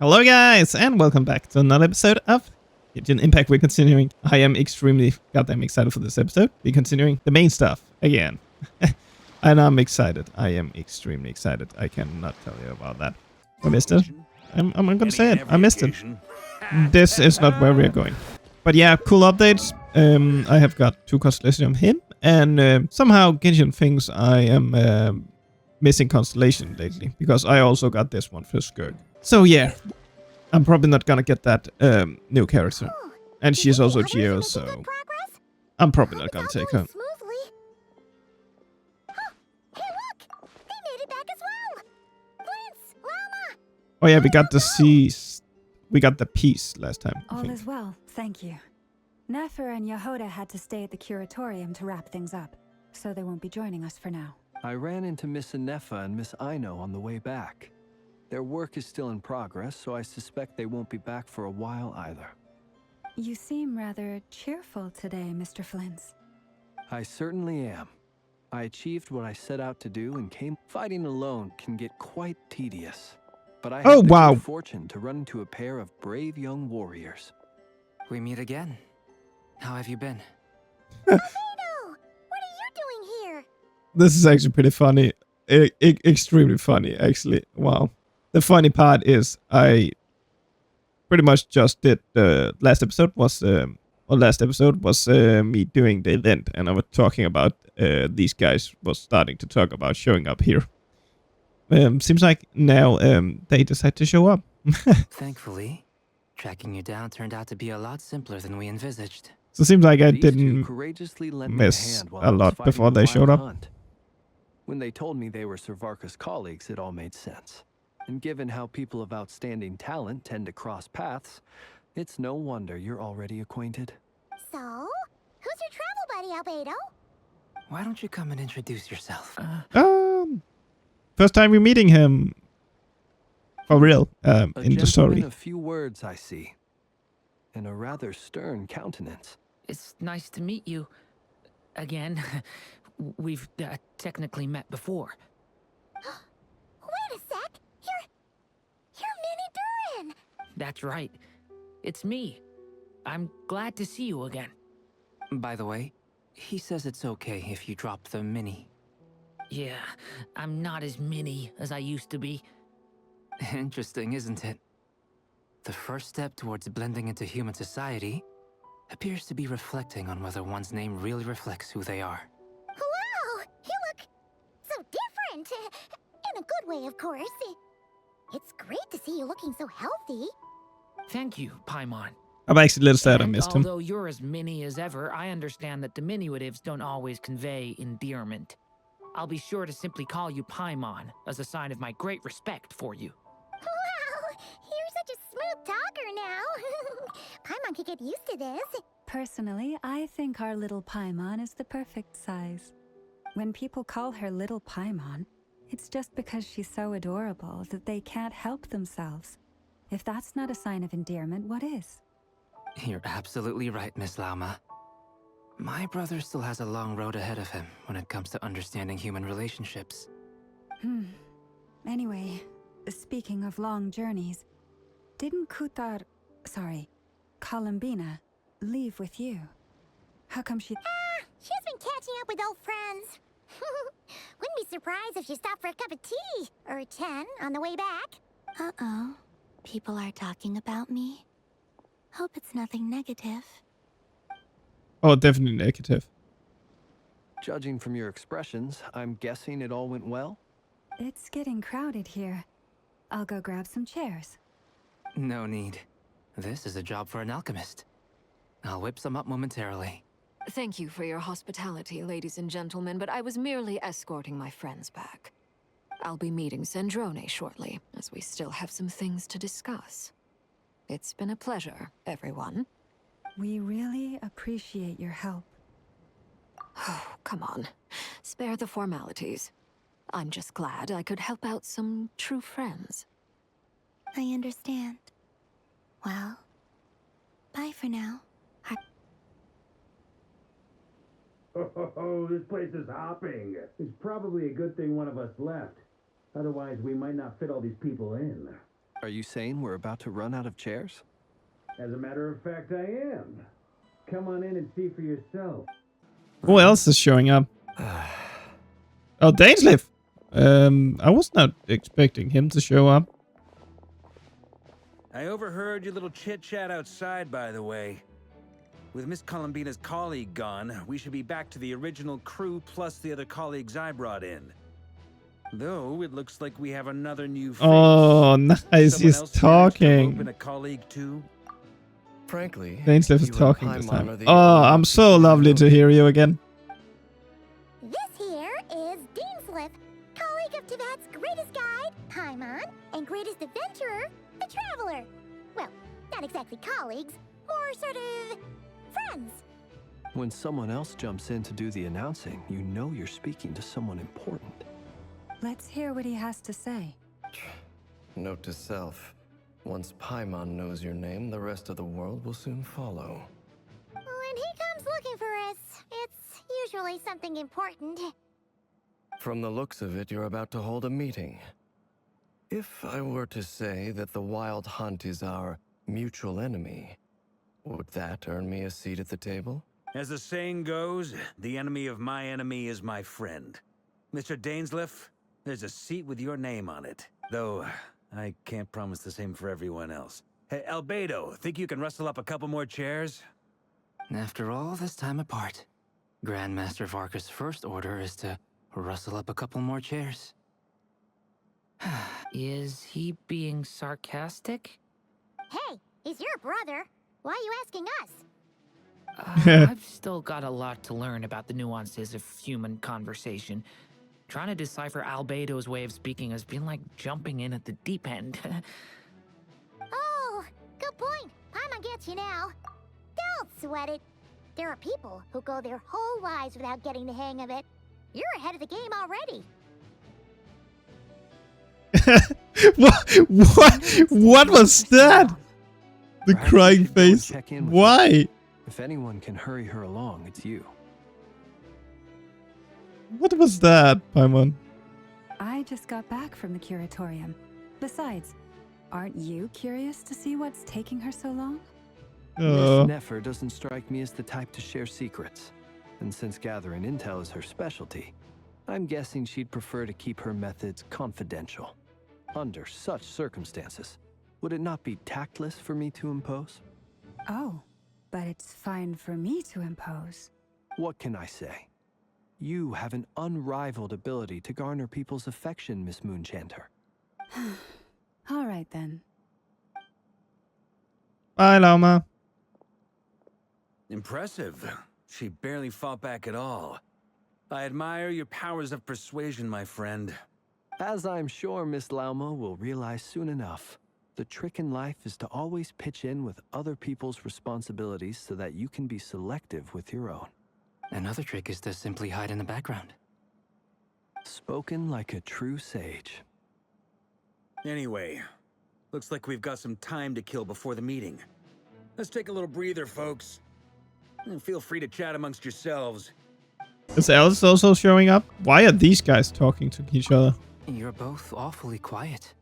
Hello guys, and welcome back to another episode of Genshin Impact. We're continuing. I am extremely goddamn excited for this episode. We're continuing the main stuff again. And I'm excited. I am extremely excited. I cannot tell you about that. I missed it. I'm gonna say it. I missed it. This is not where we're going. But yeah, cool updates. I have got 2 constellations of him, and somehow Genshin thinks I am missing constellation lately, because I also got this one for Skirk. So yeah, I'm probably not gonna get that new character. And she's also Geo, so I'm probably not gonna take her. Oh yeah, we got the C's. We got the peace last time. All is well, thank you. Nefer and Yehoda had to stay at the curatorium to wrap things up, so they won't be joining us for now. I ran into Miss Anefa and Miss Aino on the way back. Their work is still in progress, so I suspect they won't be back for a while either. You seem rather cheerful today, Mr. Flint's. I certainly am. I achieved what I set out to do and came. Fighting alone can get quite tedious. But I had the good fortune to run into a pair of brave young warriors. We meet again. How have you been? Albedo! What are you doing here? This is actually pretty funny. Extremely funny, actually. Wow. The funny part is I pretty much just did the last episode was me doing the event, and I was talking about these guys was starting to talk about showing up here. Seems like now they decide to show up. Thankfully, tracking you down turned out to be a lot simpler than we envisaged. So it seems like I These didn't courageously lent miss me a, a lot before they showed up. Hunt. When they told me they were Sir Varka's colleagues, it all made sense. And given how people of outstanding talent tend to cross paths, it's no wonder you're already acquainted. So, who's your travel buddy, Albedo? Why don't you come and introduce yourself? First time we're meeting him for real in the story. A few words I see, and a rather stern countenance. It's nice to meet you again. We've technically met before. Wait a sec. You're Mini Durin. That's right. It's me. I'm glad to see you again. By the way, he says it's okay if you drop the mini. Yeah, I'm not as mini as I used to be. Interesting, isn't it? The first step towards blending into human society appears to be reflecting on whether one's name really reflects who they are. Wow, you look so different. In a good way, of course. It's great to see you looking so healthy. Thank you, Paimon. I'm actually a little sad I missed him. Although you're as mini as ever, I understand that diminutives don't always convey endearment. I'll be sure to simply call you Paimon as a sign of my great respect for you. Wow, you're such a smooth talker now. Paimon could get used to this. Personally, I think our little Paimon is the perfect size. When people call her Little Paimon, it's just because she's so adorable that they can't help themselves. If that's not a sign of endearment, what is? You're absolutely right, Miss Lauma. My brother still has a long road ahead of him when it comes to understanding human relationships. Anyway, speaking of long journeys, didn't Columbina, leave with you? How come she... She's been catching up with old friends. Wouldn't be surprised if she stopped for a cup of tea or 10 on the way back. Uh-oh. People are talking about me. Hope it's nothing negative. Oh, definitely negative. Judging from your expressions, I'm guessing it all went well? It's getting crowded here. I'll go grab some chairs. No need. This is a job for an alchemist. I'll whip some up momentarily. Thank you for your hospitality, ladies and gentlemen, but I was merely escorting my friends back. I'll be meeting Sandrone shortly, as we still have some things to discuss. It's been a pleasure, everyone. We really appreciate your help. Oh, come on. Spare the formalities. I'm just glad I could help out some true friends. I understand. Well, bye for now. Oh, this place is hopping. It's probably a good thing one of us left. Otherwise, we might not fit all these people in. Are you saying we're about to run out of chairs? As a matter of fact, I am. Come on in and see for yourself. Who else is showing up? Oh, Dainsleif! I was not expecting him to show up. I overheard your little chit-chat outside, by the way. With Miss Columbina's colleague gone, we should be back to the original crew plus the other colleagues I brought in. Though, it looks like we have another new face. Oh, nice. Someone He's else managed to rope in talking. a colleague too? Frankly, Dainsleif is you and talking this Paimon time. are the Oh, only I'm two so who lovely know to hear you again. This here is Dainsleif, colleague of Tibet's greatest guide, Paimon, and greatest adventurer, the Traveler. Well, not exactly colleagues, more sort of friends. When someone else jumps in to do the announcing, you know you're speaking to someone important. Let's hear what he has to say. Note to self. Once Paimon knows your name, the rest of the world will soon follow. When he comes looking for us, it's usually something important. From the looks of it, you're about to hold a meeting. If I were to say that the Wild Hunt is our mutual enemy, would that earn me a seat at the table? As the saying goes, the enemy of my enemy is my friend. Mr. Dainsleif, there's a seat with your name on it. Though, I can't promise the same for everyone else. Hey, Albedo, think you can rustle up a couple more chairs? After all this time apart, Grandmaster Varka's first order is to rustle up a couple more chairs. Is he being sarcastic? Hey, he's your brother. Why are you asking us? I've still got a lot to learn about the nuances of human conversation. Trying to decipher Albedo's way of speaking has been like jumping in at the deep end. Oh, good point. Paimon gets you now. Don't sweat it. There are people who go their whole lives without getting the hang of it. You're ahead of the game already. What was that? The Perhaps you crying should go and face. check in with Why? If anyone can hurry her along, it's you. What was that, Paimon? I just got back from the curatorium. Besides, aren't you curious to see what's taking her so long? Oh. Miss Nefer doesn't strike me as the type to share secrets. And since gathering intel is her specialty, I'm guessing she'd prefer to keep her methods confidential. Under such circumstances, would it not be tactless for me to impose? Oh, but it's fine for me to impose. What can I say? You have an unrivaled ability to garner people's affection, Miss Moonchanter. All right then. Bye, Lauma. Impressive. She barely fought back at all. I admire your powers of persuasion, my friend. As I'm sure Miss Lauma will realize soon enough, the trick in life is to always pitch in with other people's responsibilities so that you can be selective with your own. Another trick is to simply hide in the background. Spoken like a true sage. Anyway, looks like we've got some time to kill before the meeting. Let's take a little breather, folks. And feel free to chat amongst yourselves. Is Alice also showing up? Why are these guys talking to each other? You're both awfully quiet.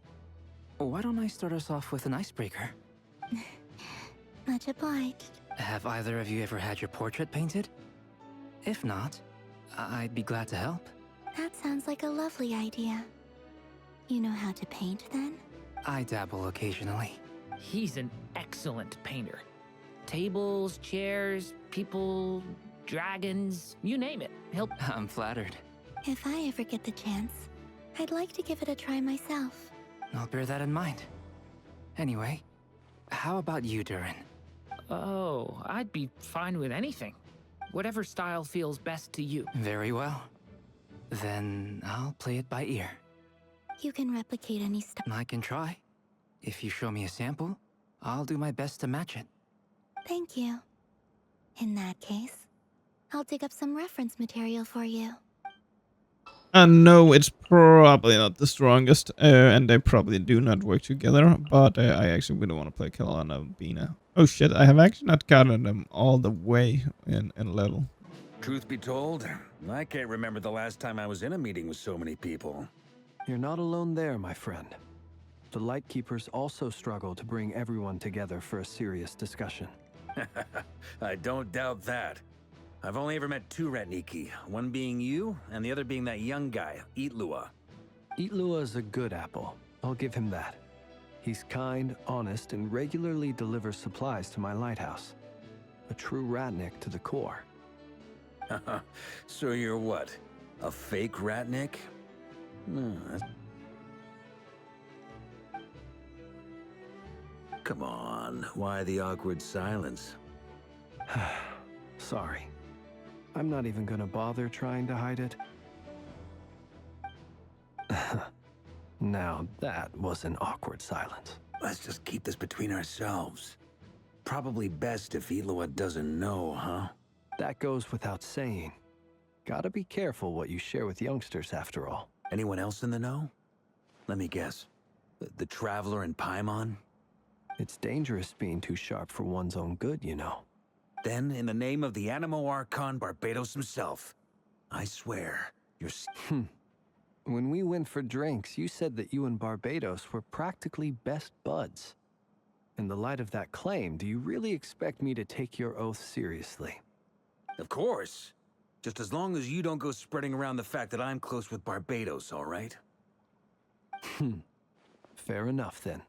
Why don't I start us off with an icebreaker? Much obliged. Have either of you ever had your portrait painted? If not, I'd be glad to help. That sounds like a lovely idea. You know how to paint, then? I dabble occasionally. He's an excellent painter. Tables, chairs, people, dragons, you name it. I'm flattered. If I ever get the chance, I'd like to give it a try myself. I'll bear that in mind. Anyway, how about you, Durin? Oh, I'd be fine with anything. Whatever style feels best to you. Very well. Then I'll play it by ear. You can replicate any style. I can try. If you show me a sample, I'll do my best to match it. Thank you. In that case, I'll dig up some reference material for you. No, it's probably not the strongest, and they probably do not work together, but I actually really want to play Kalana Bina. Oh shit, I have actually not gotten them all the way in level. Truth be told, I can't remember the last time I was in a meeting with so many people. You're not alone there, my friend. The Lightkeepers also struggle to bring everyone together for a serious discussion. I don't doubt that. I've only ever met two Ratniki, one being you, and the other being that young guy, Eatlua. Eatlua is a good apple. I'll give him that. He's kind, honest, and regularly delivers supplies to my lighthouse. A true Ratnik to the core. So you're what? A fake Ratnik? Come on, why the awkward silence? Sorry. I'm not even gonna bother trying to hide it. Now that was an awkward silence. Let's just keep this between ourselves. Probably best if Eatlua doesn't know, huh? That goes without saying. Gotta be careful what you share with youngsters, after all. Anyone else in the know? Let me guess. The Traveler and Paimon? It's dangerous being too sharp for one's own good, you know. Then, in the name of the Animo Archon Barbados himself, I swear, you're... When we went for drinks, you said that you and Barbados were practically best buds. In the light of that claim, do you really expect me to take your oath seriously? Of course. Just as long as you don't go spreading around the fact that I'm close with Barbados, all right? Fair enough, then.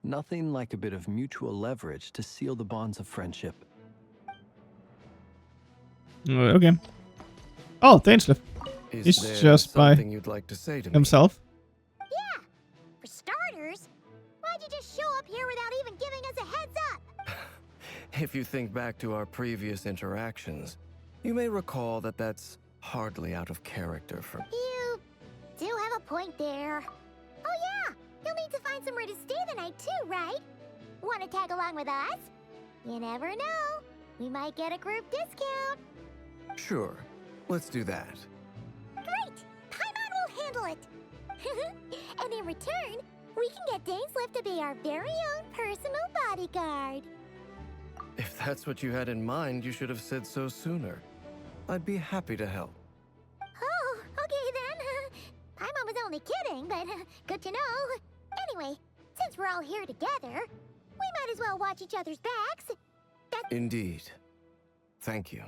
Nothing like a bit of mutual leverage to seal the bonds of friendship. Okay. Oh, Dainsleif. He's just by you'd like to say to himself. Yeah. For starters, why'd you just show up here without even giving us a heads up? If you think back to our previous interactions, you may recall that that's hardly out of character for... You do have a point there. Oh yeah, you'll need to find somewhere to stay the night too, right? Want to tag along with us? You never know. We might get a group discount. Sure, let's do that. Great! Paimon will handle it. And in return, we can get Dainsleif to be our very own personal bodyguard. If that's what you had in mind, you should have said so sooner. I'd be happy to help. Oh, okay then. Paimon was only kidding, but good to know. Anyway, since we're all here together, we might as well watch each other's backs. Indeed. Thank you.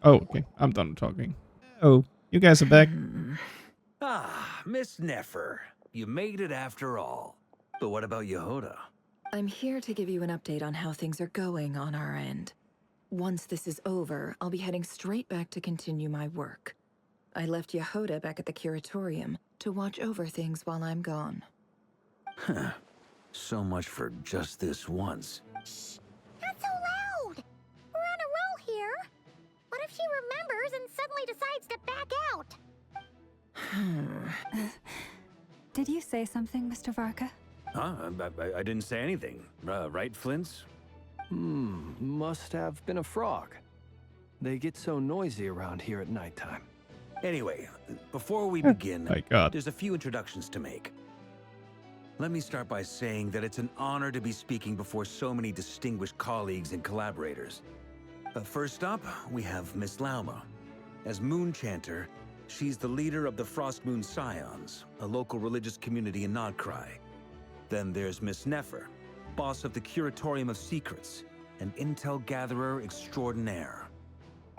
Oh, okay. I'm done talking. Oh, you guys are back. Ah, Miss Nefer. You made it after all. But what about Yehoda? I'm here to give you an update on how things are going on our end. Once this is over, I'll be heading straight back to continue my work. I left Yehoda back at the Curatorium to watch over things while I'm gone. Huh. So much for just this once. Shh! Not so loud! We're on a roll here. What if she remembers and suddenly decides to back out? Did you say something, Mr. Varka? Huh? I didn't say anything. Right, Flints? Must have been a frog. They get so noisy around here at nighttime. Anyway, before we begin, My God. there's a few introductions to make. Let me start by saying that it's an honor to be speaking before so many distinguished colleagues and collaborators. First up, we have Miss Lauma. As Moon Chanter, she's the leader of the Frost Moon Scions, a local religious community in Nodcry. Then there's Miss Nefer, boss of the Curatorium of Secrets, an intel gatherer extraordinaire.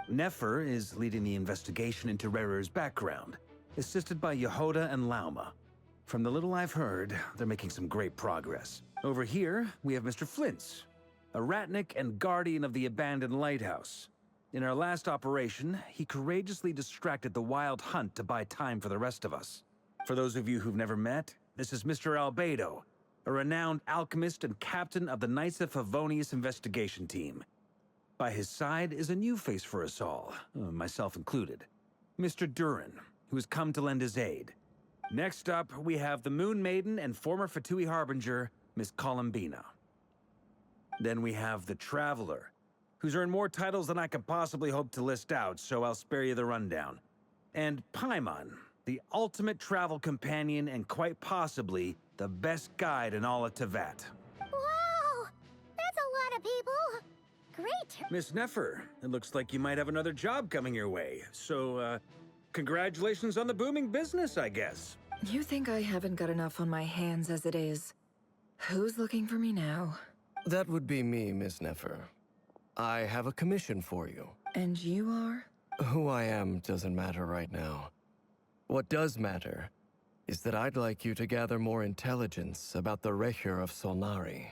Nefer is leading the investigation into Rerer's background, assisted by Yehoda and Lauma. From the little I've heard, they're making some great progress. Over here, we have Mr. Flintz, a Ratnik and guardian of the abandoned lighthouse. In our last operation, he courageously distracted the Wild Hunt to buy time for the rest of us. For those of you who've never met, this is Mr. Albedo, a renowned alchemist and captain of the Knights of Favonius investigation team. By his side is a new face for us all, myself included, Mr. Durin, who has come to lend his aid. Next up, we have the Moon Maiden and former Fatui Harbinger, Miss Columbina. Then we have the Traveler, who's earned more titles than I could possibly hope to list out, so I'll spare you the rundown. And Paimon, the ultimate travel companion and quite possibly the best guide in all of Tevat. Wow! That's a lot of people! Great! Miss Nefer, it looks like you might have another job coming your way, so, congratulations on the booming business, I guess. You think I haven't got enough on my hands as it is? Who's looking for me now? That would be me, Miss Nefer. I have a commission for you. And you are? Who I am doesn't matter right now. What does matter is that I'd like you to gather more intelligence about the Recher of Solnari.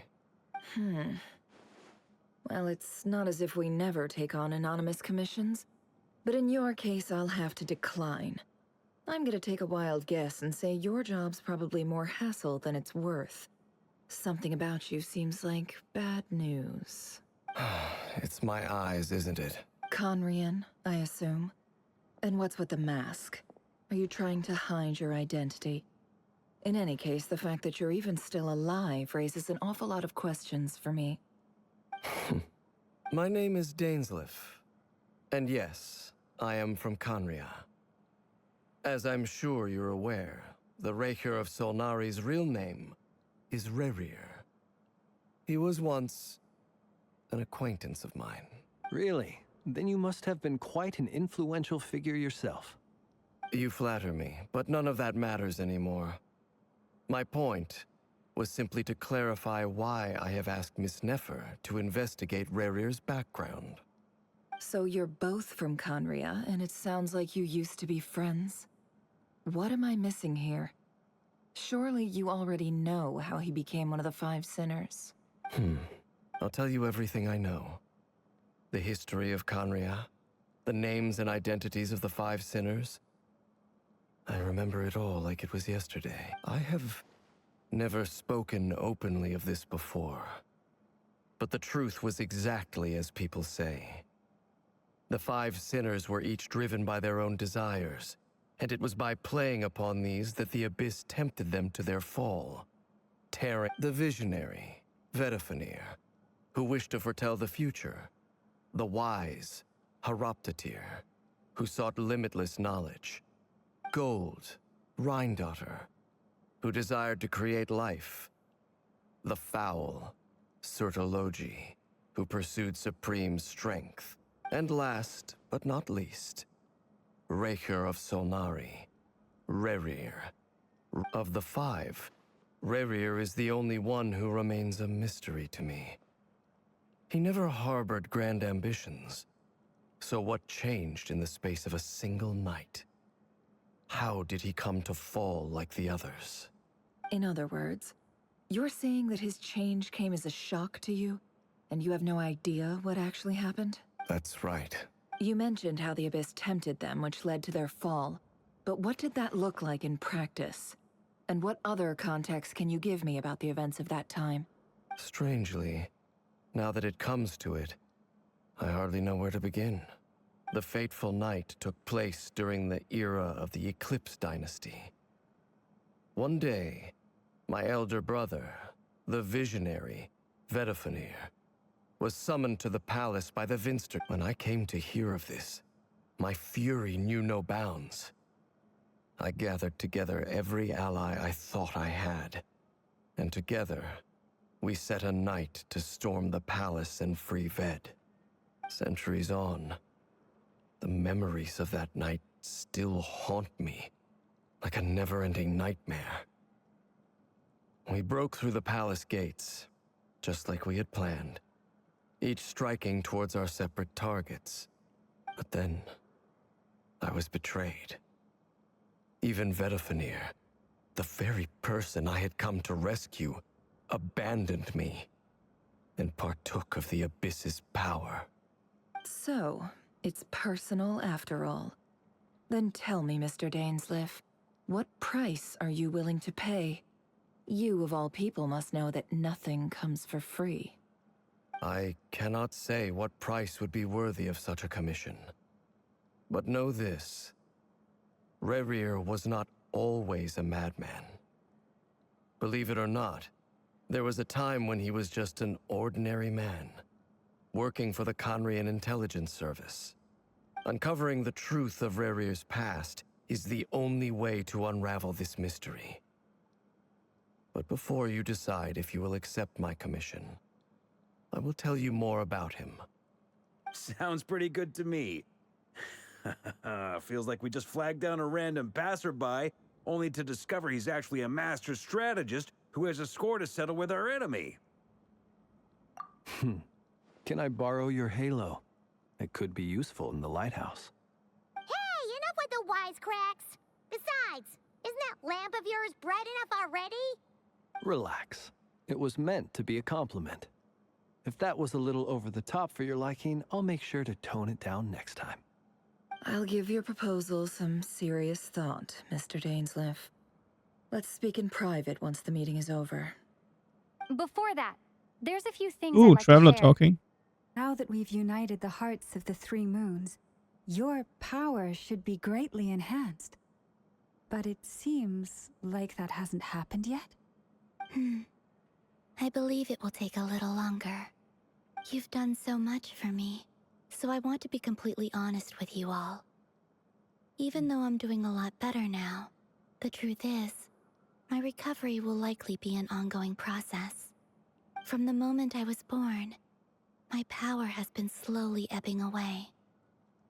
Well, it's not as if we never take on anonymous commissions. But in your case, I'll have to decline. I'm gonna take a wild guess and say your job's probably more hassle than it's worth. Something about you seems like bad news. It's my eyes, isn't it? Conrian, I assume. And what's with the mask? Are you trying to hide your identity? In any case, the fact that you're even still alive raises an awful lot of questions for me. My name is Dainsleif. And yes, I am from Conria. As I'm sure you're aware, the Recher of Solnari's real name is Rerir. He was once an acquaintance of mine. Really? Then you must have been quite an influential figure yourself. You flatter me, but none of that matters anymore. My point was simply to clarify why I have asked Miss Nefer to investigate Rerir's background. So you're both from Conria, and it sounds like you used to be friends? What am I missing here? Surely you already know how he became one of the Five Sinners. I'll tell you everything I know. The history of Conria, the names and identities of the Five Sinners. I remember it all like it was yesterday. I have never spoken openly of this before. But the truth was exactly as people say. The Five Sinners were each driven by their own desires, and it was by playing upon these that the Abyss tempted them to their fall. Terran, the visionary, Vedifenir, who wished to foretell the future. The wise, Haroptatir, who sought limitless knowledge. Gold, Rhindaughter, who desired to create life. The foul, Sertologi, who pursued supreme strength. And last, but not least, Recher of Solnari, Rerir. Of the five, Rerir is the only one who remains a mystery to me. He never harbored grand ambitions. So what changed in the space of a single night? How did he come to fall like the others? In other words, you're saying that his change came as a shock to you, and you have no idea what actually happened? That's right. You mentioned how the Abyss tempted them, which led to their fall. But what did that look like in practice? And what other context can you give me about the events of that time? Strangely, now that it comes to it, I hardly know where to begin. The fateful night took place during the era of the Eclipse Dynasty. One day, my elder brother, the visionary, Vedifenir, was summoned to the palace by the Vinster. When I came to hear of this, my fury knew no bounds. I gathered together every ally I thought I had, and together, we set a night to storm the palace and free Ved. Centuries on, the memories of that night still haunt me, like a never-ending nightmare. We broke through the palace gates, just like we had planned, each striking towards our separate targets. But then, I was betrayed. Even Vedifenir, the very person I had come to rescue, abandoned me and partook of the Abyss's power. So, it's personal after all. Then tell me, Mr. Dainsleif, what price are you willing to pay? You, of all people, must know that nothing comes for free. I cannot say what price would be worthy of such a commission. But know this. Rerir was not always a madman. Believe it or not, there was a time when he was just an ordinary man, working for the Conrian Intelligence Service. Uncovering the truth of Rerir's past is the only way to unravel this mystery. But before you decide if you will accept my commission, I will tell you more about him. Sounds pretty good to me. Feels like we just flagged down a random passerby only to discover he's actually a master strategist who has a score to settle with our enemy. Can I borrow your halo? It could be useful in the lighthouse. Hey, enough with the wisecracks! Besides, isn't that lamp of yours bright enough already? Relax. It was meant to be a compliment. If that was a little over the top for your liking, I'll make sure to tone it down next time. I'll give your proposal some serious thought, Mr. Dainsleif. Let's speak in private once the meeting is over. Before that, there's a few things Ooh, I'd like Traveler to share. talking. Now that we've united the hearts of the three moons, your power should be greatly enhanced. But it seems like that hasn't happened yet. I believe it will take a little longer. You've done so much for me, so I want to be completely honest with you all. Even though I'm doing a lot better now, the truth is, my recovery will likely be an ongoing process. From the moment I was born, my power has been slowly ebbing away.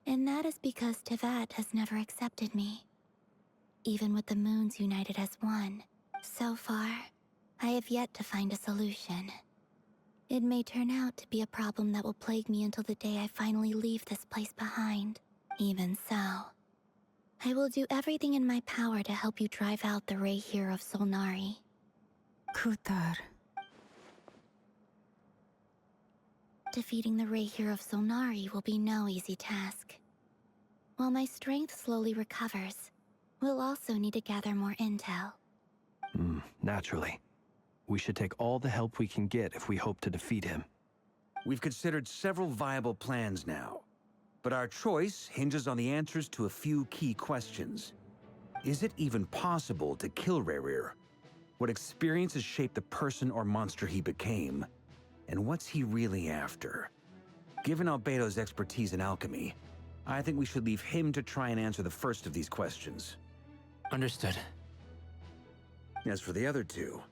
And that is because Tevat has never accepted me. Even with the moons united as one, so far, I have yet to find a solution. It may turn out to be a problem that will plague me until the day I finally leave this place behind. Even so, I will do everything in my power to help you drive out the Ray here of Solnari. Kutar. Defeating the Ray here of Solnari will be no easy task. While my strength slowly recovers, we'll also need to gather more intel. Naturally. We should take all the help we can get if we hope to defeat him. We've considered several viable plans now, but our choice hinges on the answers to a few key questions. Is it even possible to kill Rerir? What experiences shaped the person or monster he became? And what's he really after? Given Albedo's expertise in alchemy, I think we should leave him to try and answer the first of these questions. Understood. As for the other two,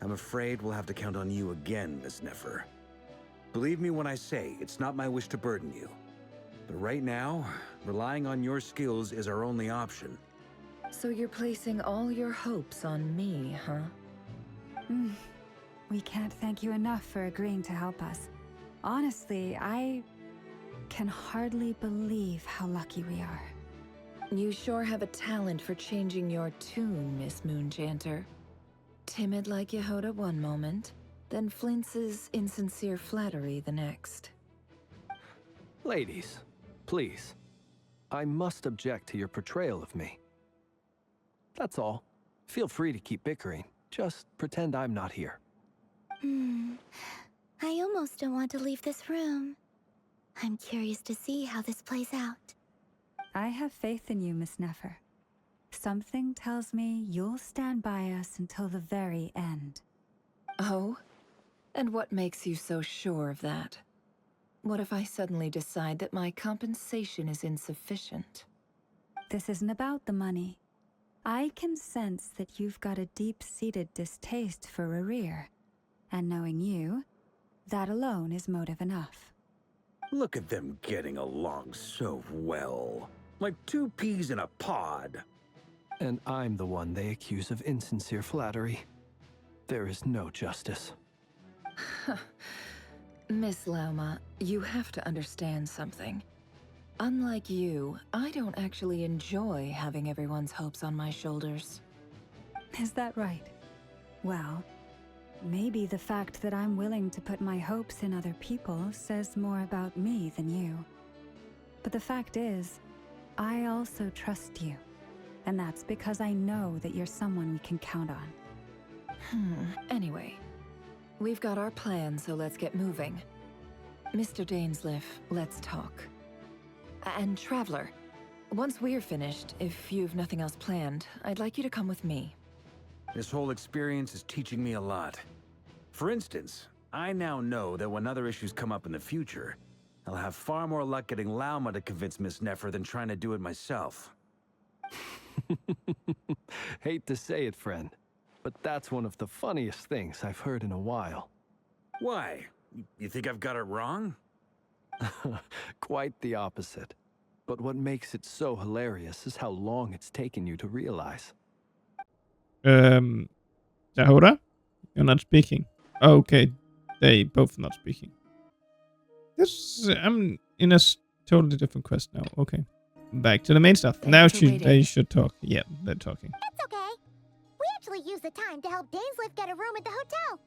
I'm afraid we'll have to count on you again, Miss Nefer. Believe me when I say it's not my wish to burden you. But right now, relying on your skills is our only option. So you're placing all your hopes on me, huh? We can't thank you enough for agreeing to help us. Honestly, I can hardly believe how lucky we are. You sure have a talent for changing your tune, Miss Moonchanter. Timid like Yehoda one moment, then flinches insincere flattery the next. Ladies, please. I must object to your portrayal of me. That's all. Feel free to keep bickering. Just pretend I'm not here. I almost don't want to leave this room. I'm curious to see how this plays out. I have faith in you, Miss Nefer. Something tells me you'll stand by us until the very end. Oh? And what makes you so sure of that? What if I suddenly decide that my compensation is insufficient? This isn't about the money. I can sense that you've got a deep-seated distaste for Rerir. And knowing you, that alone is motive enough. Look at them getting along so well. Like two peas in a pod. And I'm the one they accuse of insincere flattery. There is no justice. Miss Lauma, you have to understand something. Unlike you, I don't actually enjoy having everyone's hopes on my shoulders. Is that right? Well, maybe the fact that I'm willing to put my hopes in other people says more about me than you. But the fact is, I also trust you. And that's because I know that you're someone we can count on. Anyway, we've got our plan, so let's get moving. Mr. Dainsleif, let's talk. And Traveler, once we're finished, if you've nothing else planned, I'd like you to come with me. This whole experience is teaching me a lot. For instance, I now know that when other issues come up in the future, I'll have far more luck getting Lauma to convince Miss Nefer than trying to do it myself. Hate to say it, friend, but that's one of the funniest things I've heard in a while. Why? You think I've got it wrong? Quite the opposite. But what makes it so hilarious is how long it's taken you to realize. Jahora? You're not speaking. Okay, they both not speaking. I'm in a totally different quest now. Okay, back to the main stuff. Now they should talk. Yeah, they're talking. It's okay. We actually used the time to help Dainsliff get a room at the hotel.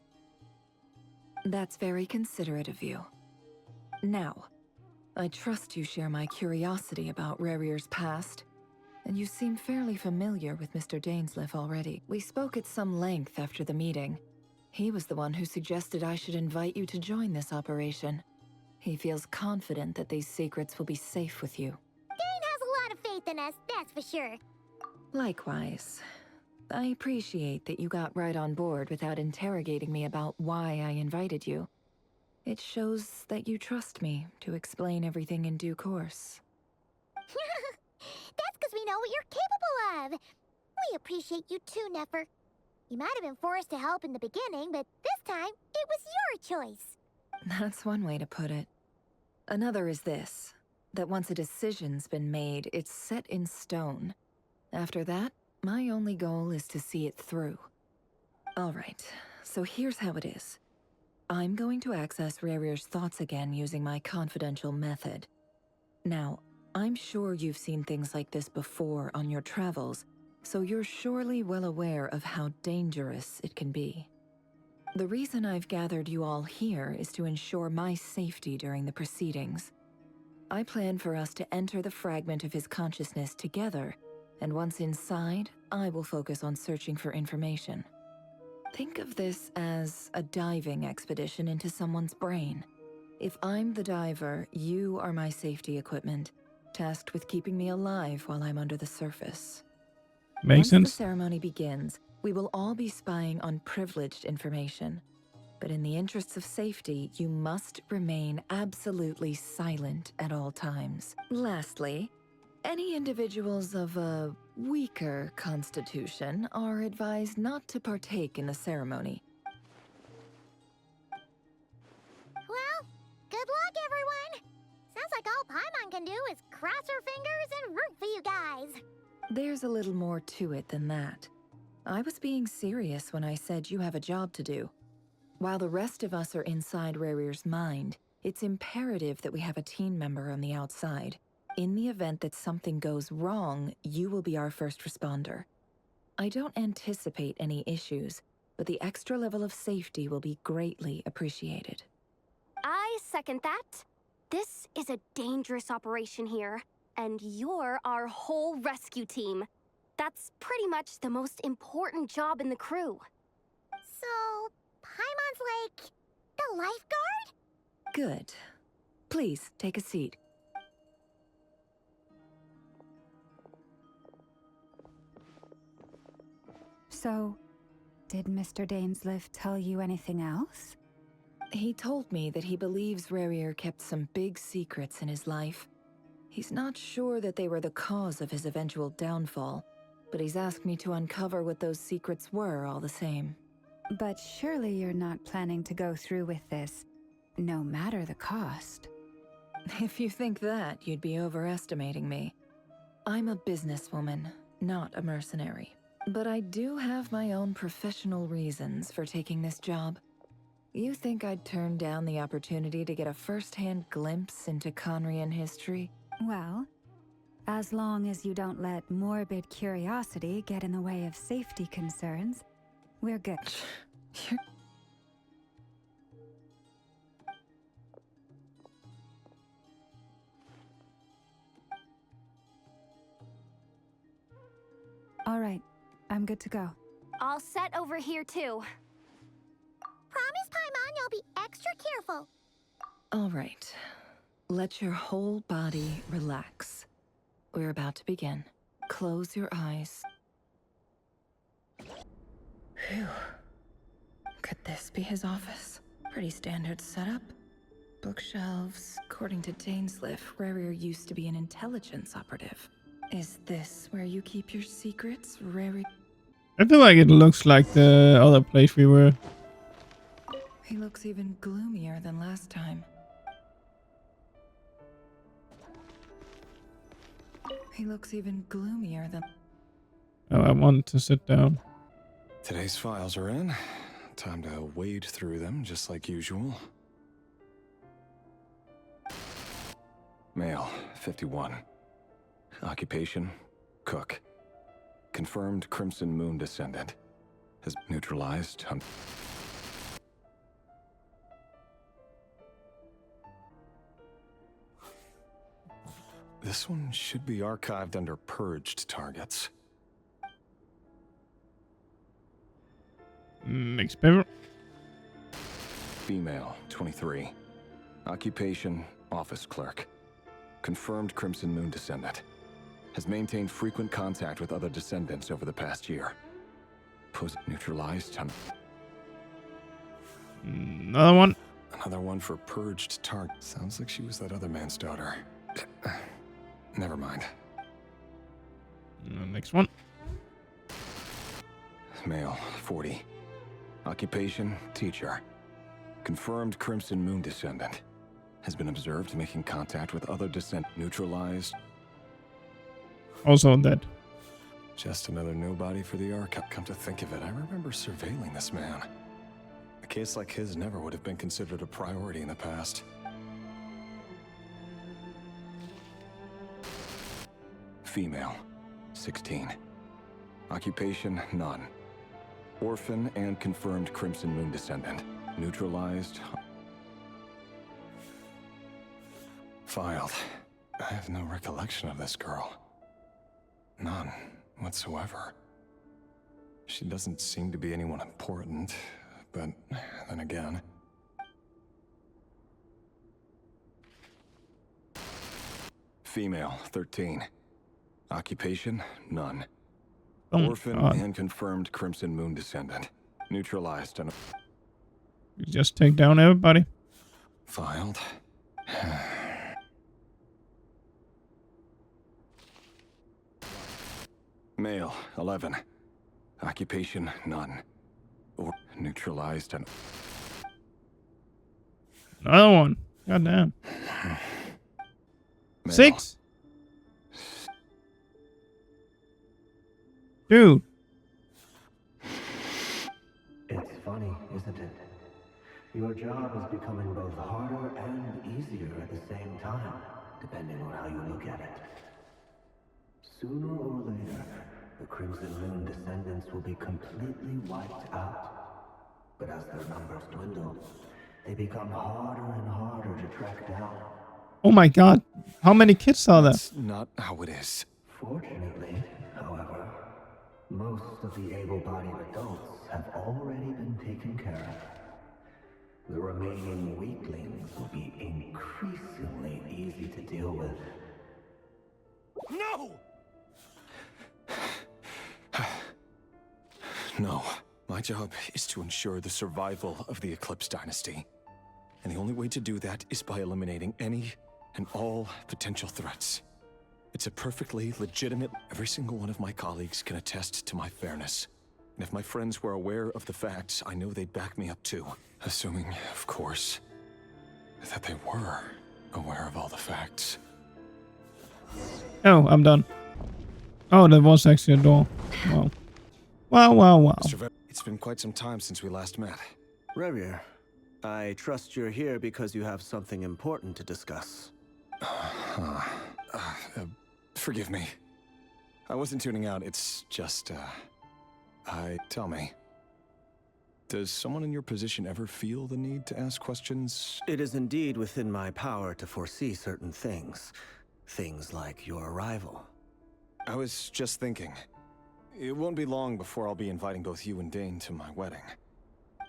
That's very considerate of you. Now, I trust you share my curiosity about Rarier's past, and you seem fairly familiar with Mr. Dainsliff already. We spoke at some length after the meeting. He was the one who suggested I should invite you to join this operation. He feels confident that these secrets will be safe with you. Dane has a lot of faith in us, that's for sure. Likewise. I appreciate that you got right on board without interrogating me about why I invited you. It shows that you trust me to explain everything in due course. That's because we know what you're capable of. We appreciate you too, Nefer. You might have been forced to help in the beginning, but this time, it was your choice. That's one way to put it. Another is this, that once a decision's been made, it's set in stone. After that, my only goal is to see it through. Alright, so here's how it is. I'm going to access Rarier's thoughts again using my confidential method. Now, I'm sure you've seen things like this before on your travels, so you're surely well aware of how dangerous it can be. The reason I've gathered you all here is to ensure my safety during the proceedings. I plan for us to enter the fragment of his consciousness together, and once inside, I will focus on searching for information. Think of this as a diving expedition into someone's brain. If I'm the diver, you are my safety equipment, tasked with keeping me alive while I'm under the surface. Makes sense. Once the ceremony begins, we will all be spying on privileged information. But in the interests of safety, you must remain absolutely silent at all times. Lastly, any individuals of a weaker constitution are advised not to partake in the ceremony. Well, good luck, everyone. Sounds like all Paimon can do is cross her fingers and root for you guys. There's a little more to it than that. I was being serious when I said you have a job to do. While the rest of us are inside Rarier's mind, it's imperative that we have a team member on the outside. In the event that something goes wrong, you will be our first responder. I don't anticipate any issues, but the extra level of safety will be greatly appreciated. I second that. This is a dangerous operation here, and you're our whole rescue team. That's pretty much the most important job in the crew. So, Paimon's like the lifeguard? Good. Please, take a seat. So, did Mr. Dainsliff tell you anything else? He told me that he believes Rarier kept some big secrets in his life. He's not sure that they were the cause of his eventual downfall, but he's asked me to uncover what those secrets were all the same. But surely you're not planning to go through with this, no matter the cost. If you think that, you'd be overestimating me. I'm a businesswoman, not a mercenary. But I do have my own professional reasons for taking this job. You think I'd turn down the opportunity to get a first-hand glimpse into Conrian history? Well, as long as you don't let morbid curiosity get in the way of safety concerns, we're good. All right, I'm good to go. All set over here, too. Promise, Paimon, you'll be extra careful. All right. Let your whole body relax. We're about to begin. Close your eyes. Phew. Could this be his office? Pretty standard setup. Bookshelves. According to Dainsliff, Rarier used to be an intelligence operative. Is this where you keep your secrets, Rarier? I feel like it looks like the other place we were. He looks even gloomier than last time. He looks even gloomier than... Oh, I want to sit down. Today's files are in. Time to wade through them, just like usual. Male, 51. Occupation, cook. Confirmed Crimson Moon descendant. Has neutralized. This one should be archived under purged targets. Next paper. Female, 23. Occupation, office clerk. Confirmed Crimson Moon descendant. Has maintained frequent contact with other descendants over the past year. Neutralized. Another one. Another one for purged target. Sounds like she was that other man's daughter. Never mind. Next one. Male, 40. Occupation, teacher. Confirmed Crimson Moon descendant. Has been observed making contact with other neutralized. Also dead. Just another nobody for the archive. Come to think of it, I remember surveilling this man. A case like his never would have been considered a priority in the past. Female, 16. Occupation, none. Orphan and confirmed Crimson Moon descendant. Neutralized. Filed. I have no recollection of this girl. None whatsoever. She doesn't seem to be anyone important, but then again... Female, 13. Occupation, none. Orphan and confirmed Crimson Moon descendant. Neutralized and... You just take down everybody. Filed. Male, 11. Occupation, none. Or neutralized and... Another one. Goddamn. 6. Dude. It's funny, isn't it? Your job is becoming both harder and easier at the same time, depending on how you look at it. Sooner or later, the Crimson Moon descendants will be completely wiped out. But as their numbers dwindle, they become harder and harder to track down. Oh my god. How many kids are there? That's not how it is. Fortunately, however, most of the able-bodied adults have already been taken care of. The remaining weaklings will be increasingly easy to deal with. No! No. My job is to ensure the survival of the Eclipse Dynasty. And the only way to do that is by eliminating any and all potential threats. It's a perfectly legitimate... Every single one of my colleagues can attest to my fairness. And if my friends were aware of the facts, I know they'd back me up too. Assuming, of course, that they were aware of all the facts. Oh, I'm done. Oh, that was actually a door. Wow. Wow. It's been quite some time since we last met. Revier, I trust you're here because you have something important to discuss. Forgive me. I wasn't tuning out, it's just, Tell me. Does someone in your position ever feel the need to ask questions? It is indeed within my power to foresee certain things. Things like your arrival. I was just thinking. It won't be long before I'll be inviting both you and Dane to my wedding.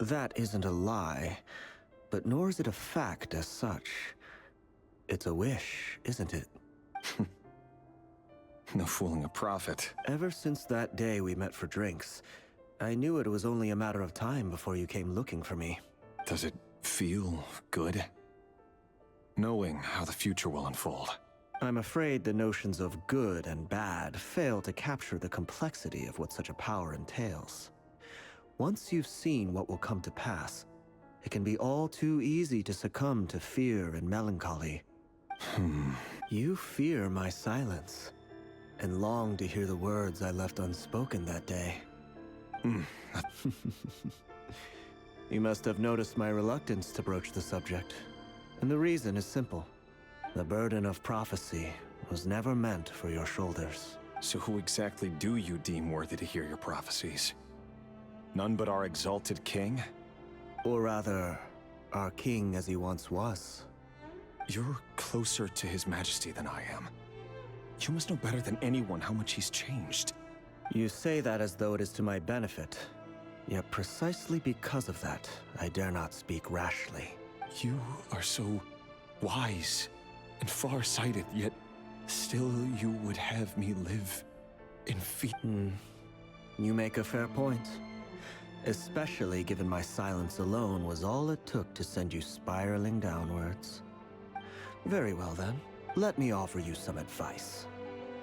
That isn't a lie, but nor is it a fact as such. It's a wish, isn't it? No fooling a prophet. Ever since that day we met for drinks, I knew it was only a matter of time before you came looking for me. Does it feel good? Knowing how the future will unfold. I'm afraid the notions of good and bad fail to capture the complexity of what such a power entails. Once you've seen what will come to pass, it can be all too easy to succumb to fear and melancholy. You fear my silence, and long to hear the words I left unspoken that day. You must have noticed my reluctance to broach the subject. And the reason is simple. The burden of prophecy was never meant for your shoulders. So who exactly do you deem worthy to hear your prophecies? None but our exalted king? Or rather, our king as he once was. You're closer to his majesty than I am. You must know better than anyone how much he's changed. You say that as though it is to my benefit. Yet precisely because of that, I dare not speak rashly. You are so wise and far-sighted, yet still you would have me live in fear. You make a fair point. Especially given my silence alone was all it took to send you spiraling downwards. Very well then, let me offer you some advice.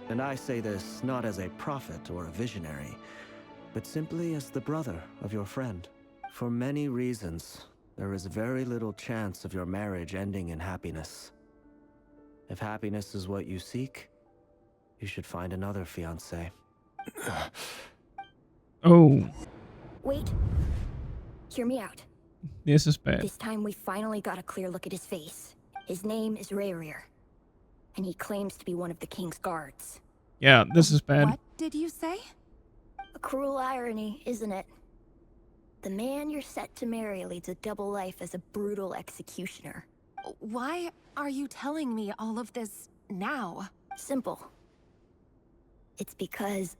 And I say this not as a prophet or a visionary, but simply as the brother of your friend. For many reasons, there is very little chance of your marriage ending in happiness. If happiness is what you seek, you should find another fiancé. Oh. Wait. Hear me out. This is bad. This time we finally got a clear look at his face. His name is Rayrir, and he claims to be one of the king's guards. Yeah, this is bad. What did you say? A cruel irony, isn't it? The man you're set to marry leads a double life as a brutal executioner. Why are you telling me all of this now? Simple. It's because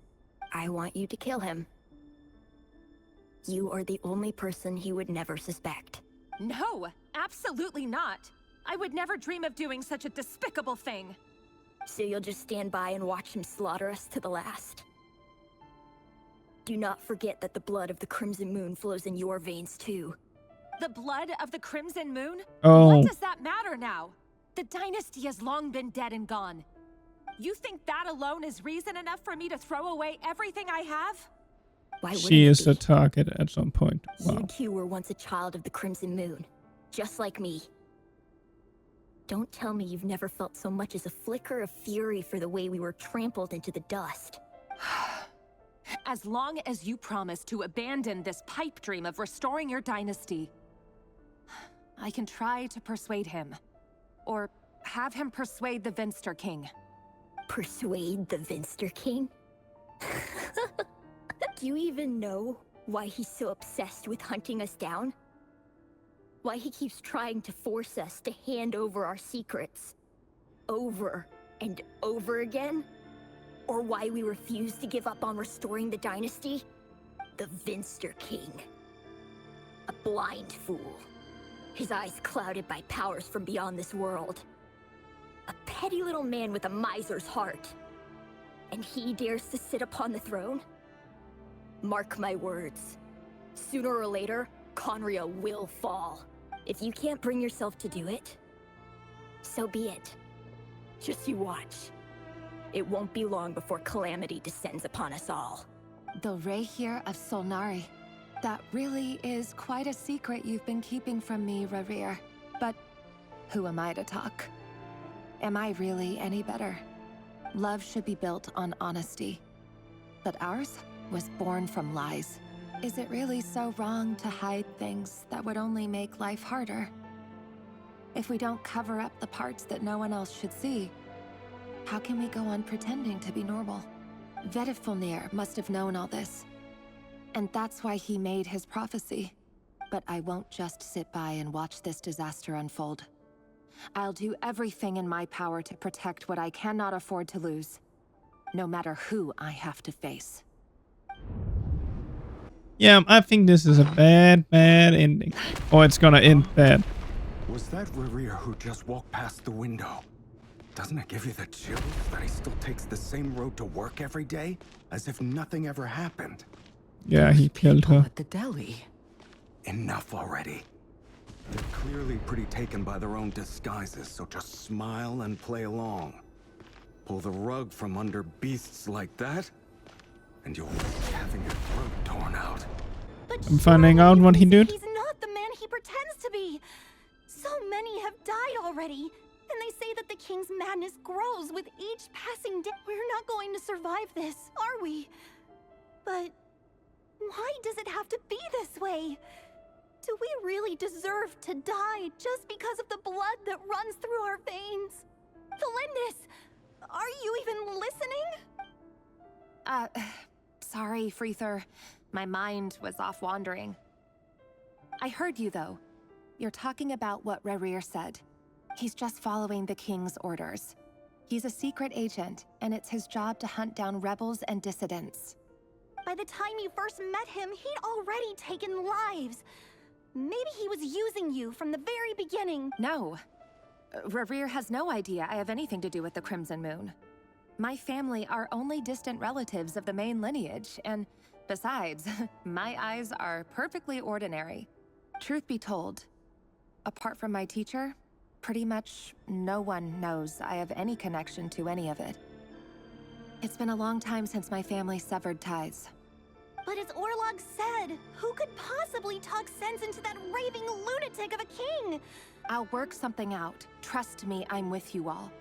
I want you to kill him. You are the only person he would never suspect. No, absolutely not. I would never dream of doing such a despicable thing. So you'll just stand by and watch him slaughter us to the last? Do not forget that the blood of the Crimson Moon flows in your veins too. The blood of the Crimson Moon? Oh. What does that matter now? The dynasty has long been dead and gone. You think that alone is reason enough for me to throw away everything I have? Why She is the target at some point. Wow. You too were once a child of the Crimson Moon, just like me. Don't tell me you've never felt so much as a flicker of fury for the way we were trampled into the dust. As long as you promise to abandon this pipe dream of restoring your dynasty, I can try to persuade him. Or have him persuade the Vinster King. Persuade the Vinster King? Do you even know why he's so obsessed with hunting us down? Why he keeps trying to force us to hand over our secrets over and over again? Or why we refuse to give up on restoring the dynasty? The Vinster King. A blind fool. His eyes clouded by powers from beyond this world. A petty little man with a miser's heart. And he dares to sit upon the throne? Mark my words. Sooner or later, Conria will fall. If you can't bring yourself to do it, so be it. Just you watch. It won't be long before calamity descends upon us all. The Rayrir of Solnari. That really is quite a secret you've been keeping from me, Rayrir. But who am I to talk? Am I really any better? Love should be built on honesty. But ours was born from lies. Is it really so wrong to hide things that would only make life harder? If we don't cover up the parts that no one else should see, how can we go on pretending to be normal? Vedifulnir must have known all this. And that's why he made his prophecy. But I won't just sit by and watch this disaster unfold. I'll do everything in my power to protect what I cannot afford to lose, no matter who I have to face. Yeah, I think this is a bad ending. Or it's gonna end bad. Was that Rayrir who just walked past the window? Doesn't it give you the chills that he still takes the same road to work every day? As if nothing ever happened. Yeah, he killed her. At the deli. Enough already. They're clearly pretty taken by their own disguises, so just smile and play along. Pull the rug from under beasts like that, and you'll risk having your throat torn out. I'm finding out what he did. He's not the man he pretends to be. So many have died already, and they say that the king's madness grows with each passing day. We're not going to survive this, are we? But Why does it have to be this way? Do we really deserve to die just because of the blood that runs through our veins? Felindis, are you even listening? Sorry, Freether. My mind was off wandering. I heard you, though. You're talking about what Rerir said. He's just following the king's orders. He's a secret agent, and it's his job to hunt down rebels and dissidents. By the time you first met him, he'd already taken lives. Maybe he was using you from the very beginning. No. Rerir has no idea I have anything to do with the Crimson Moon. My family are only distant relatives of the main lineage, and besides, my eyes are perfectly ordinary. Truth be told, apart from my teacher, pretty much no one knows I have any connection to any of it. It's been a long time since my family severed ties. But as Orlog said, who could possibly talk sense into that raving lunatic of a king? I'll work something out. Trust me, I'm with you all.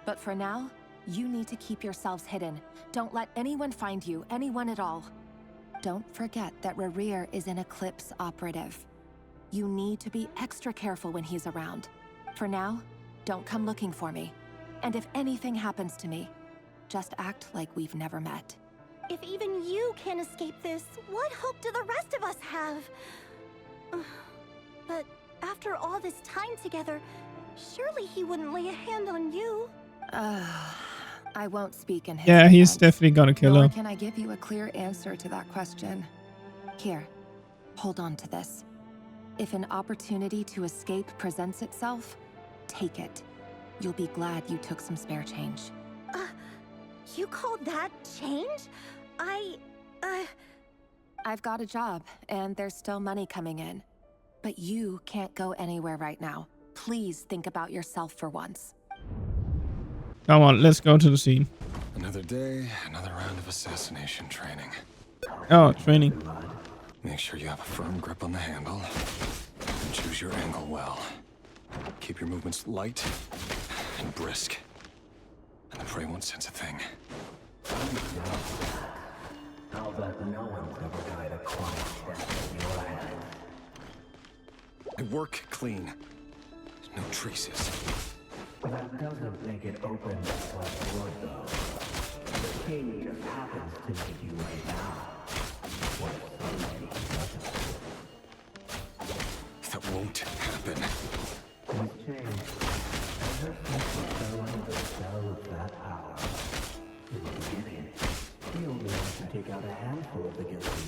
But for now, you need to keep yourselves hidden. Don't let anyone find you, anyone at all. Don't forget that Rerir is an Eclipse operative. You need to be extra careful when he's around. For now, don't come looking for me. And if anything happens to me, just act like we've never met. If even you can't escape this, what hope do the rest of us have? But after all this time together, surely he wouldn't lay a hand on you. I won't speak in his Yeah, he's defense. definitely gonna kill Nor her. can I give you a clear answer to that question. Here, hold on to this. If an opportunity to escape presents itself, take it. You'll be glad you took some spare change. You call that change? I've got a job, and there's still money coming in. But you can't go anywhere right now. Please think about yourself for once. Come on, let's go to the scene. Another day, another round of assassination training. Oh, training. Make sure you have a firm grip on the handle. And choose your angle well. Keep your movements light and brisk. And the prey won't sense a thing. How that no one's ever died a quiet death in your hand. I work clean. No traces. That doesn't make it open like wood, though. The king just happens to need you right now. What if somebody doesn't? That won't happen. He's changed. Ever since he fell under the spell of that power. In the beginning, he only wanted to take out a handful of the guilty.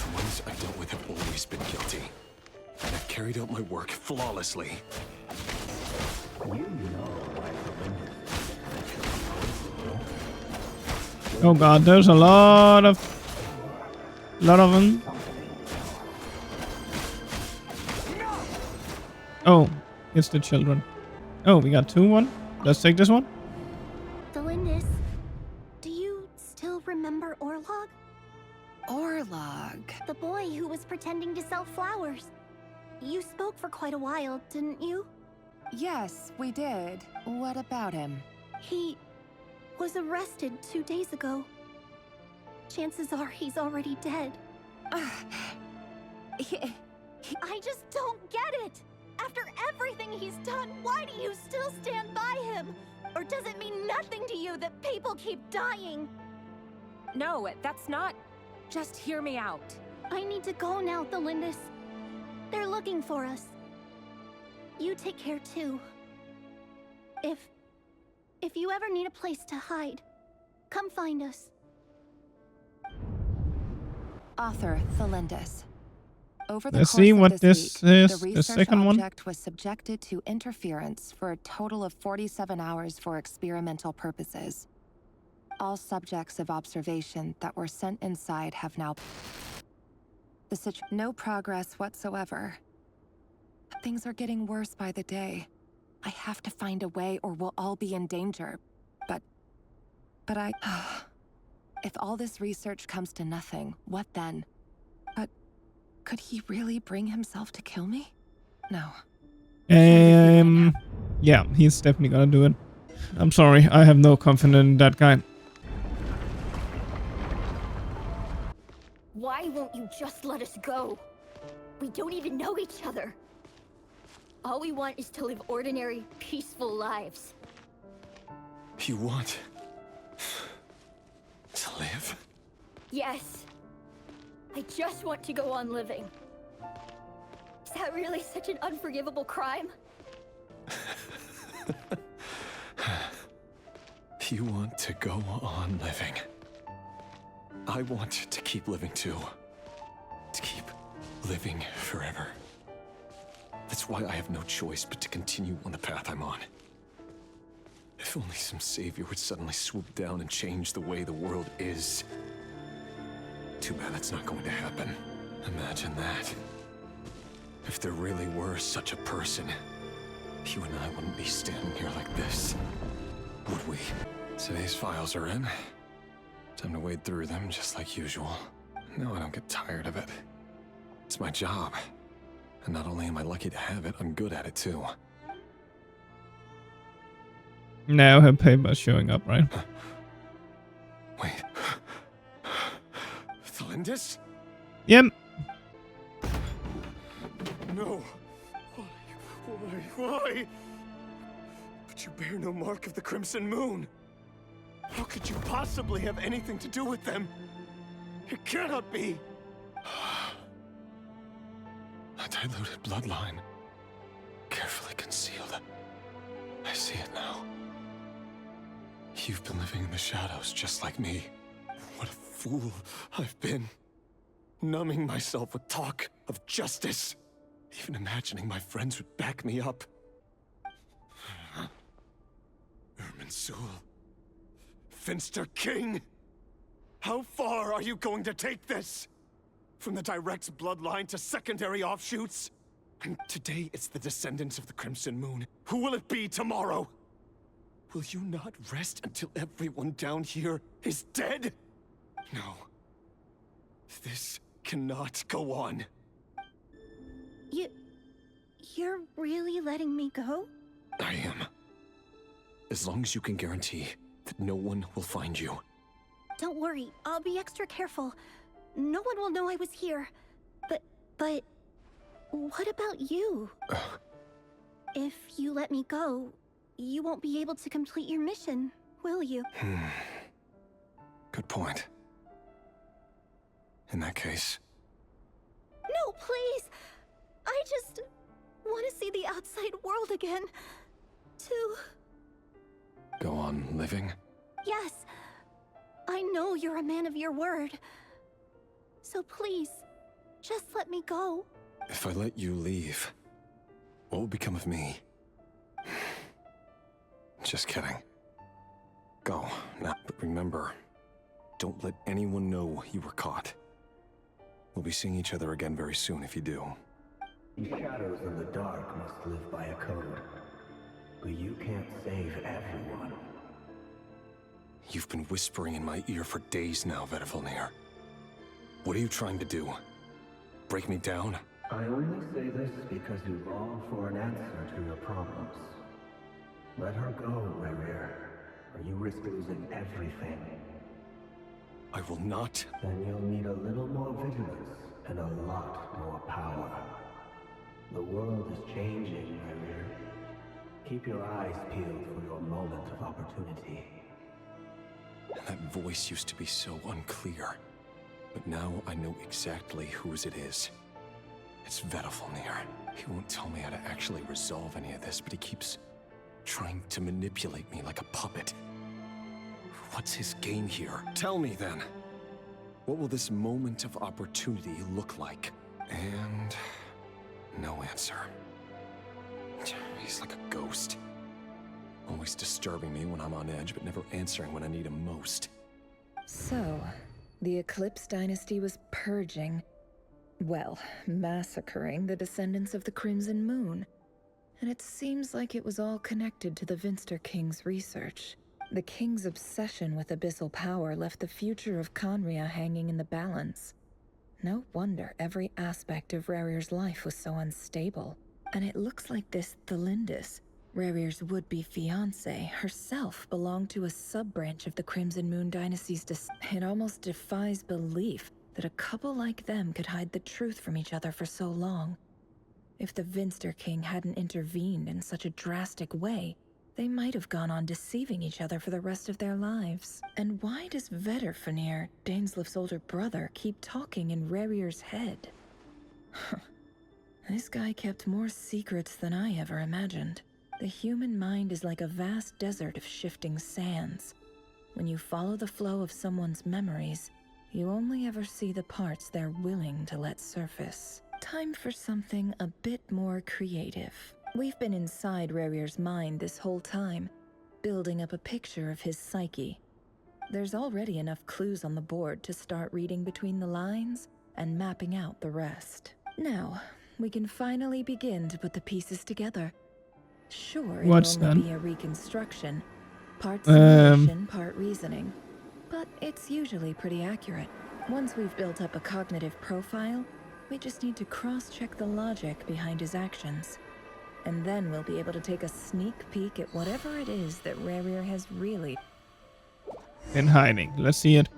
The ones I've dealt with have always been guilty. And I've carried out my work flawlessly. You know why Oh god, there's a lot of them. Oh, it's the children. Oh, we got 2-1. Let's take this one. Felindis, do you still remember Orlog? Orlog? The boy who was pretending to sell flowers. You spoke for quite a while, didn't you? Yes, we did. What about him? He was arrested 2 days ago. Chances are he's already dead. I just don't get it! After everything he's done, why do you still stand by him? Or does it mean nothing to you that people keep dying? No, that's not... Just hear me out. I need to go now, Felindis. They're looking for us. You take care too. If you ever need a place to hide, come find us. Author Felindis. Over the Let's course see of what this this week, is. the The research second one. object was subjected to interference for a total of 47 hours for experimental purposes. All subjects of observation that were sent inside have now... No progress whatsoever. Things are getting worse by the day. I have to find a way or we'll all be in danger. But I... If all this research comes to nothing, what then? But could he really bring himself to kill me? No. Yeah, he's definitely gonna do it. I'm sorry, I have no confidence in that guy. then just let us go. We don't even know each other. All we want is to live ordinary, peaceful lives. You want to live? Yes. I just want to go on living. Is that really such an unforgivable crime? You want to go on living. I want to keep living too. To keep living forever. That's why I have no choice but to continue on the path I'm on. If only some savior would suddenly swoop down and change the way the world is. Too bad that's not going to happen. Imagine that. If there really were such a person, you and I wouldn't be standing here like this, would we? Today's files are in. Time to wade through them just like usual. No, I don't get tired of it. It's my job. And not only am I lucky to have it, I'm good at it too. Now her paper's showing up, right? Wait. Thalindis? Yep. No. Why? But you bear no mark of the Crimson Moon. How could you possibly have anything to do with them? It cannot be. A diluted bloodline. Carefully concealed. I see it now. You've been living in the shadows just like me. What a fool I've been. Numbing myself with talk of justice. Even imagining my friends would back me up. Irminsul. Finster King! How far are you going to take this? From the direct bloodline to secondary offshoots? And today it's the descendants of the Crimson Moon. Who will it be tomorrow? Will you not rest until everyone down here is dead? No. This cannot go on. You're really letting me go? I am. As long as you can guarantee that no one will find you. Don't worry, I'll be extra careful. No one will know I was here. But what about you? If you let me go, you won't be able to complete your mission, will you? Good point. In that case... No, please! I just want to see the outside world again. To... Go on living? Yes. I know you're a man of your word. So please, just let me go. If I let you leave, what will become of me? Just kidding. Go, now, but remember, don't let anyone know you were caught. We'll be seeing each other again very soon if you do. The shadows in the dark must live by a code. But you can't save everyone. You've been whispering in my ear for days now, Vedifalnir. What are you trying to do? Break me down? I only say this because you long for an answer to your problems. Let her go, Rerir, or you risk losing everything. I will not. Then you'll need a little more vigilance and a lot more power. The world is changing, Rerir. Keep your eyes peeled for your moment of opportunity. That voice used to be so unclear. But now I know exactly whose it is. It's Vedifalnir. He won't tell me how to actually resolve any of this, but he keeps trying to manipulate me like a puppet. What's his game here? Tell me then. What will this moment of opportunity look like? And... no answer. He's like a ghost. Always disturbing me when I'm on edge, but never answering when I need him most. So, the Eclipse Dynasty was purging, well, massacring the descendants of the Crimson Moon. And it seems like it was all connected to the Vinster King's research. The King's obsession with abyssal power left the future of Conria hanging in the balance. No wonder every aspect of Rerir's life was so unstable. And it looks like this Thalindis, Rerir's would-be fiancée, herself belonged to a sub-branch of the Crimson Moon Dynasty's It almost defies belief that a couple like them could hide the truth from each other for so long. If the Vinster King hadn't intervened in such a drastic way, they might have gone on deceiving each other for the rest of their lives. And why does Vedderfanir, Daneslif's older brother, keep talking in Rerir's head? This guy kept more secrets than I ever imagined. The human mind is like a vast desert of shifting sands. When you follow the flow of someone's memories, you only ever see the parts they're willing to let surface. Time for something a bit more creative. We've been inside Rerir's mind this whole time, building up a picture of his psyche. There's already enough clues on the board to start reading between the lines and mapping out the rest. Now, we can finally begin to put the pieces together. Sure, it'll only be a reconstruction, part simulation, part reasoning, but it's usually pretty accurate. Once we've built up a cognitive profile, we just need to cross-check the logic behind his actions. And then we'll be able to take a sneak peek at whatever it is that Rerir has really been hiding. Let's see it.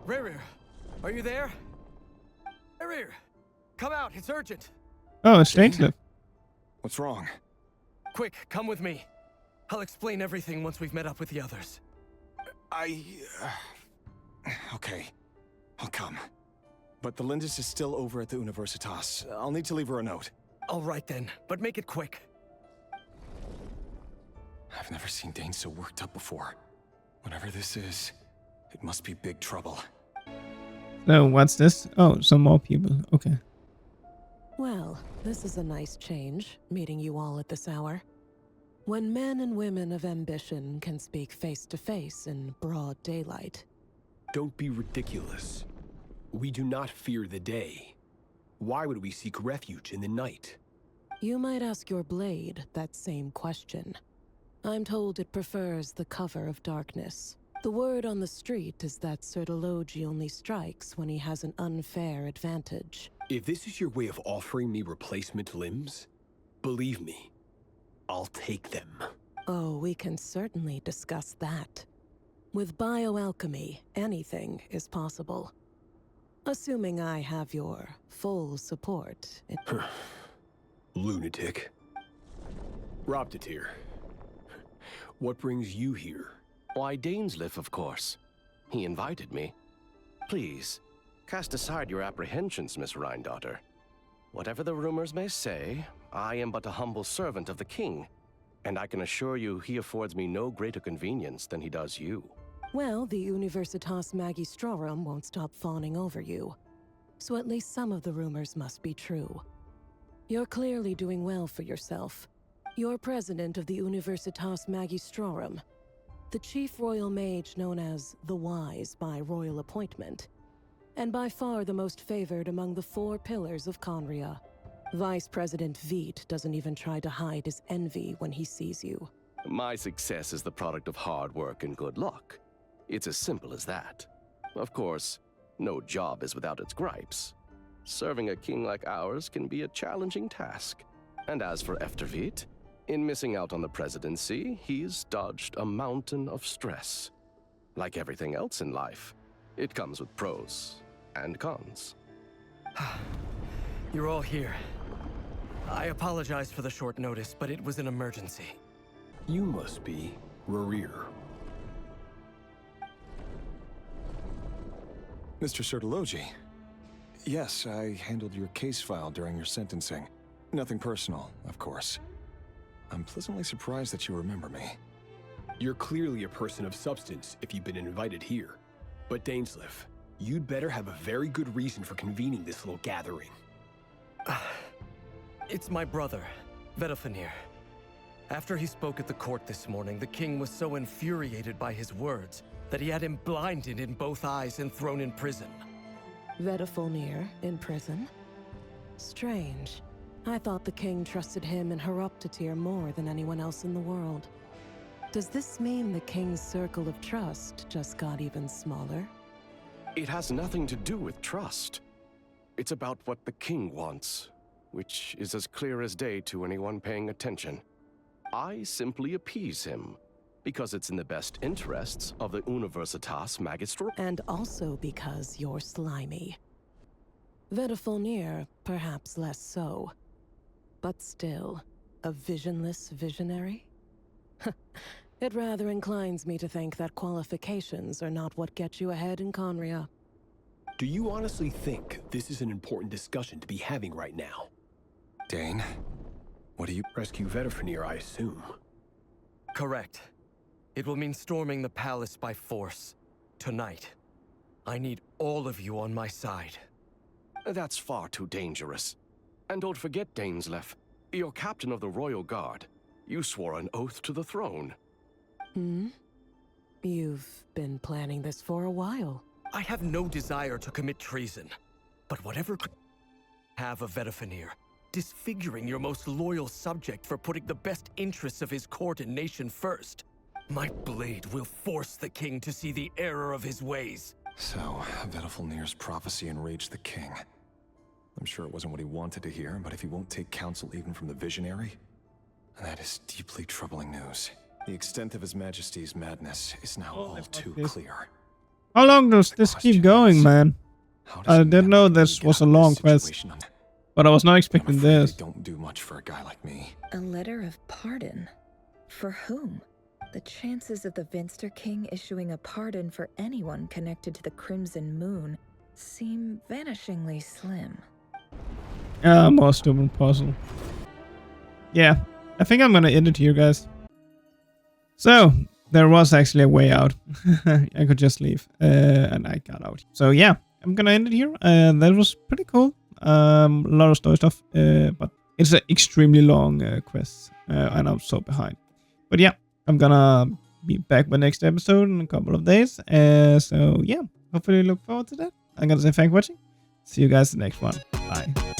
Rerir, are you there? Rerir, come out, it's urgent. Oh, it's Daneslif. What's wrong? Quick, come with me. I'll explain everything once we've met up with the others. Okay, I'll come. But the Lindis is still over at the Universitas. I'll need to leave her a note. All right then, but make it quick. I've never seen Dane so worked up before. Whatever this is, it must be big trouble. So, what's this? Oh, some more people. Okay. Well, this is a nice change, meeting you all at this hour. When men and women of ambition can speak face to face in broad daylight. Don't be ridiculous. We do not fear the day. Why would we seek refuge in the night? You might ask your blade that same question. I'm told it prefers the cover of darkness. The word on the street is that Sir Delogi only strikes when he has an unfair advantage. If this is your way of offering me replacement limbs, believe me, I'll take them. Oh, we can certainly discuss that. With bioalchemy, anything is possible. Assuming I have your full support. Lunatic. Robtatir. What brings you here? Why, Daneslif, of course. He invited me. Please, cast aside your apprehensions, Miss Rhindaughter. Whatever the rumors may say, I am but a humble servant of the king, and I can assure you he affords me no greater convenience than he does you. Well, the Universitas Magistrorum won't stop fawning over you. So at least some of the rumors must be true. You're clearly doing well for yourself. You're president of the Universitas Magistrorum, the chief royal mage known as the Wise by royal appointment, and by far the most favored among the 4 pillars of Conria. Vice President Veit doesn't even try to hide his envy when he sees you. My success is the product of hard work and good luck. It's as simple as that. Of course, no job is without its gripes. Serving a king like ours can be a challenging task. And as for Efterveit, in missing out on the presidency, he's dodged a mountain of stress. Like everything else in life, it comes with pros and cons. You're all here. I apologize for the short notice, but it was an emergency. You must be Rerir. Mr. Sertologi. Yes, I handled your case file during your sentencing. Nothing personal, of course. I'm pleasantly surprised that you remember me. You're clearly a person of substance if you've been invited here. But Daneslif, you'd better have a very good reason for convening this little gathering. It's my brother, Vedderfanir. After he spoke at the court this morning, the king was so infuriated by his words that he had him blinded in both eyes and thrown in prison. Vedderfanir in prison? Strange. I thought the king trusted him and Horoptatir more than anyone else in the world. Does this mean the king's circle of trust just got even smaller? It has nothing to do with trust. It's about what the king wants, which is as clear as day to anyone paying attention. I simply appease him, because it's in the best interests of the Universitas Magistrum. And also because you're slimy. Vedafilnir, perhaps less so. But still, a visionless visionary? It rather inclines me to think that qualifications are not what get you ahead in Conria. Do you honestly think this is an important discussion to be having right now? Dane, what do you... Rescue Vedafilnir, I assume. Correct. It will mean storming the palace by force. Tonight. I need all of you on my side. That's far too dangerous. And don't forget, Dainsleif, you're captain of the Royal Guard. You swore an oath to the throne. You've been planning this for a while. I have no desire to commit treason. But whatever could have of Vedafilnir, disfiguring your most loyal subject for putting the best interests of his court and nation first. My blade will force the king to see the error of his ways. So, Vedafilnir's prophecy enraged the king. I'm sure it wasn't what he wanted to hear, but if he won't take counsel even from the visionary, that is deeply troubling news. The extent of His Majesty's madness is now all too clear. How long does this keep going, man? I didn't know this was a long quest, but I was not expecting this. Don't do much for a guy like me. A letter of pardon? For whom? The chances of the Vinster King issuing a pardon for anyone connected to the Crimson Moon seem vanishingly slim. More stupid puzzle. Yeah, I think I'm gonna end it here, guys. So, there was actually a way out. I could just leave, and I got out. So yeah, I'm gonna end it here. That was pretty cool. A lot of story stuff, but it's an extremely long quest, and I'm so behind. But yeah, I'm gonna be back with next episode in a couple of days. So yeah, hopefully you look forward to that. I'm gonna say thanks for watching. See you guys in the next one. Bye.